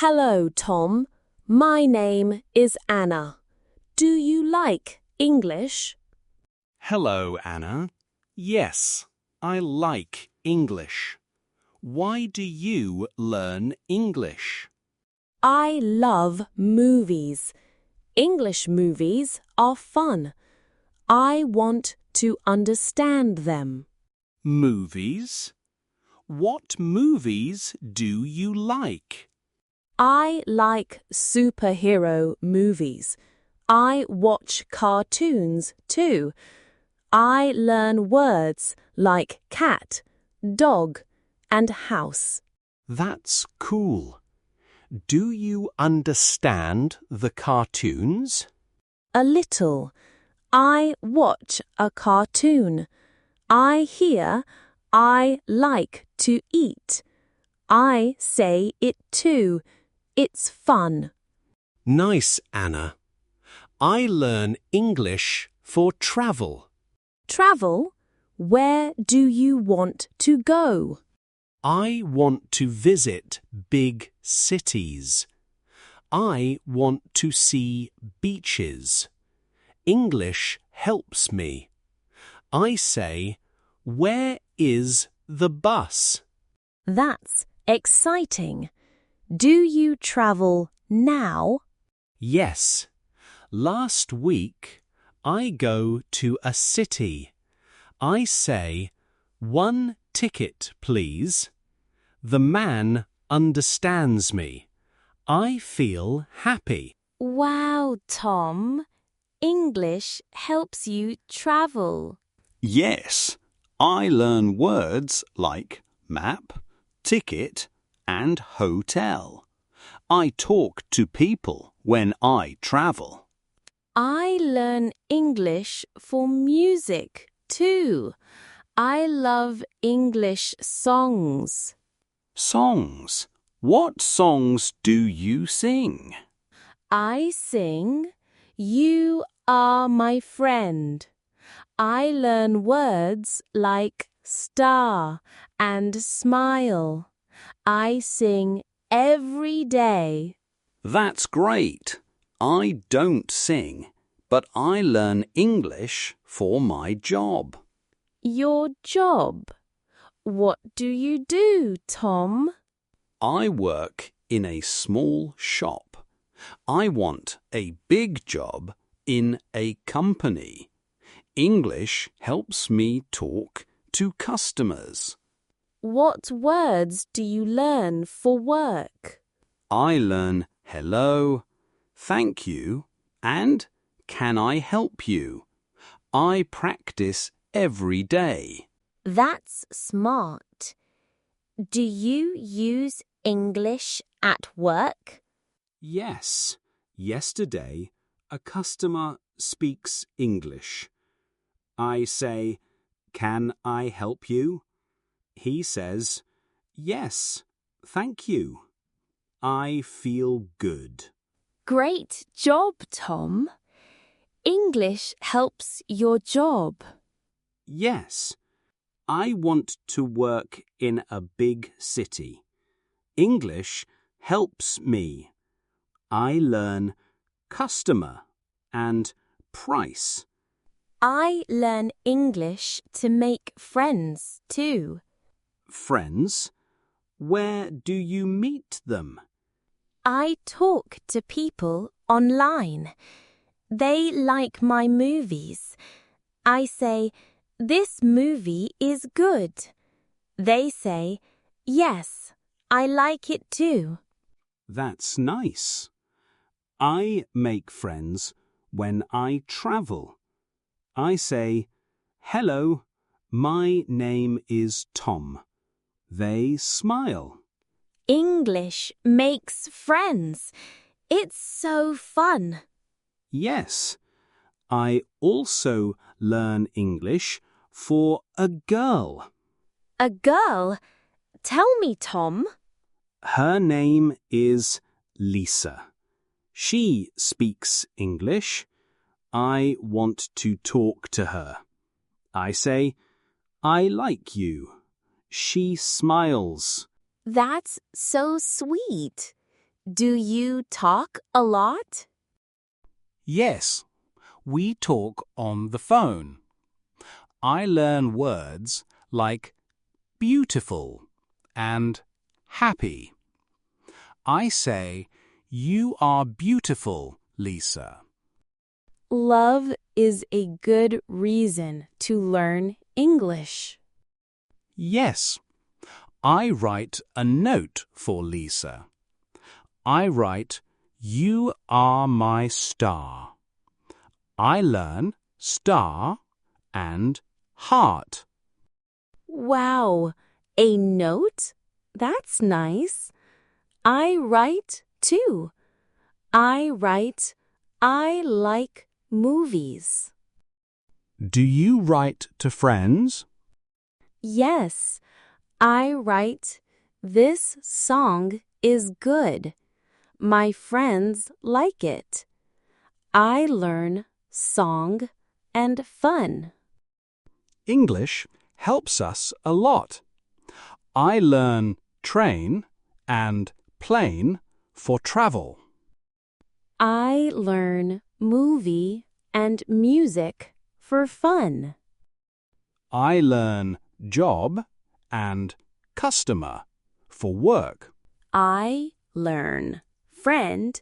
Hello, Tom. My name is Anna. Do you like English? Hello, Anna. Yes, I like English. Why do you learn English? I love movies. English movies are fun. I want to understand them. Movies? What movies do you like? I like superhero movies. I watch cartoons too. I learn words like cat, dog, and house. That's cool. Do you understand the cartoons? A little. I watch a cartoon. I hear I like to eat. I say it too. It's fun. Nice, Anna. I learn English for travel. Travel? Where do you want to go? I want to visit big cities. I want to see beaches. English helps me. I say, "Where is the bus?" That's exciting. Do you travel now? Yes. Last week, I go to a city. I say, "1 ticket, please." The man understands me. I feel happy. Wow, Tom. English helps you travel. Yes, I learn words like map, ticket, and hotel. I talk to people when I travel. I learn English for music too. I love English songs. Songs. What songs do you sing? I sing, "You are my friend." I learn words like star and smile. I sing every day. That's great. I don't sing, but I learn English for my job. Your job? What do you do, Tom? I work in a small shop. I want a big job in a company. English helps me talk to customers. What words do you learn for work? I learn hello, thank you, and can I help you? I practice every day. That's smart. Do you use English at work? Yes. Yesterday, a customer speaks English. I say, "Can I help you?" He says, "Yes, thank you." I feel good. Great job, Tom. English helps your job. Yes, I want to work in a big city. English helps me. I learn customer and price. I learn English to make friends too. Friends? Where do you meet them? I talk to people online. They like my movies. I say, "This movie is good." They say, "Yes, I like it too." That's nice. I make friends when I travel. I say, "Hello, my name is Tom." They smile. English makes friends. It's so fun. Yes, I also learn English for a girl. A girl? Tell me, Tom. Her name is Lisa. She speaks English. I want to talk to her. I say, "I like you." She smiles. That's so sweet. Do you talk a lot? Yes, we talk on the phone. I learn words like beautiful and happy. I say, "You are beautiful, Lisa." Love is a good reason to learn English. Yes, I write a note for Lisa. I write, "You are my star." I learn star and heart. Wow, a note? That's nice. I write too. I write, I like movies. Do you write to friends? Yes, I write, this song is good. My friends like it. I learn song and fun. English helps us a lot. I learn train and plane for travel. I learn movie and music for fun. I learn job and customer for work. I learn friend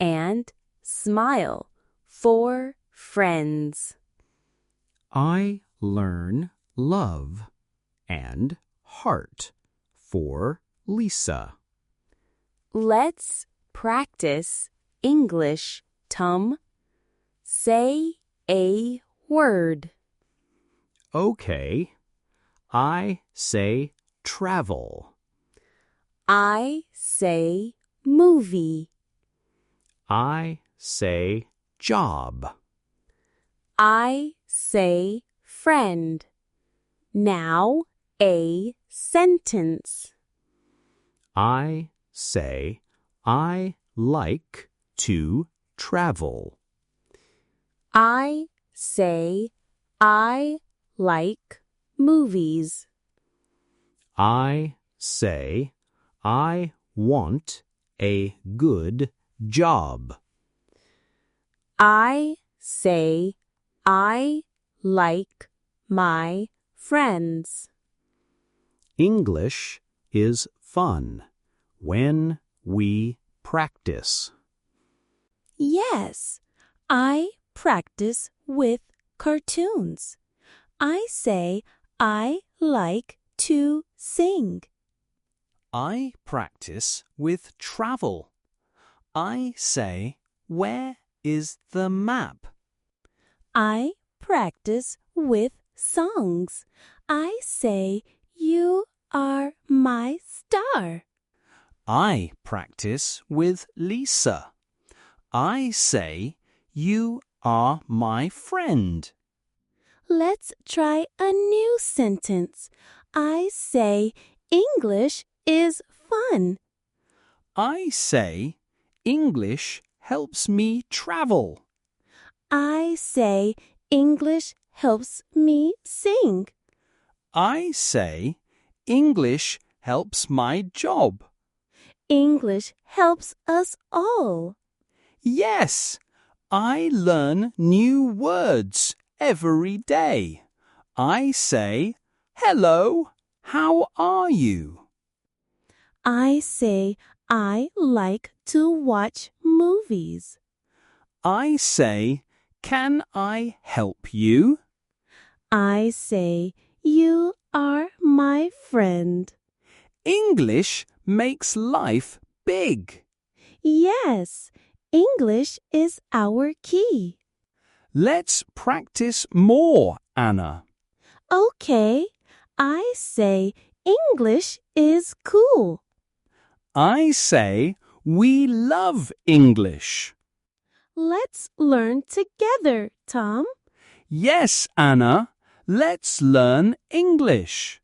and smile for friends. I learn love and heart for Lisa. Let's practice English, Tom. Say a word. Okay. I say travel. I say movie. I say job. I say friend. Now a sentence. I say I like to travel. I say I like movies. I say I want a good job. I say I like my friends. English is fun when we practice. Yes, I practice with cartoons. I say I like to sing. I practice with travel. I say, "Where is the map?" I practice with songs. I say you are my star. I practice with Lisa. I say, "You are my friend." Let's try a new sentence. I say English is fun. I say, "English helps me travel." I say English helps me sing. I say, "English helps my job." English helps us all. Yes, I learn new words every day. I say, "Hello, how are you?" I say I like to watch movies. I say, "Can I help you?" I say you are my friend. English makes life big. Yes, English is our key. Let's practice more, Anna. Okay, I say English is cool. I say, "We love English." Let's learn together, Tom. Yes, Anna, let's learn English.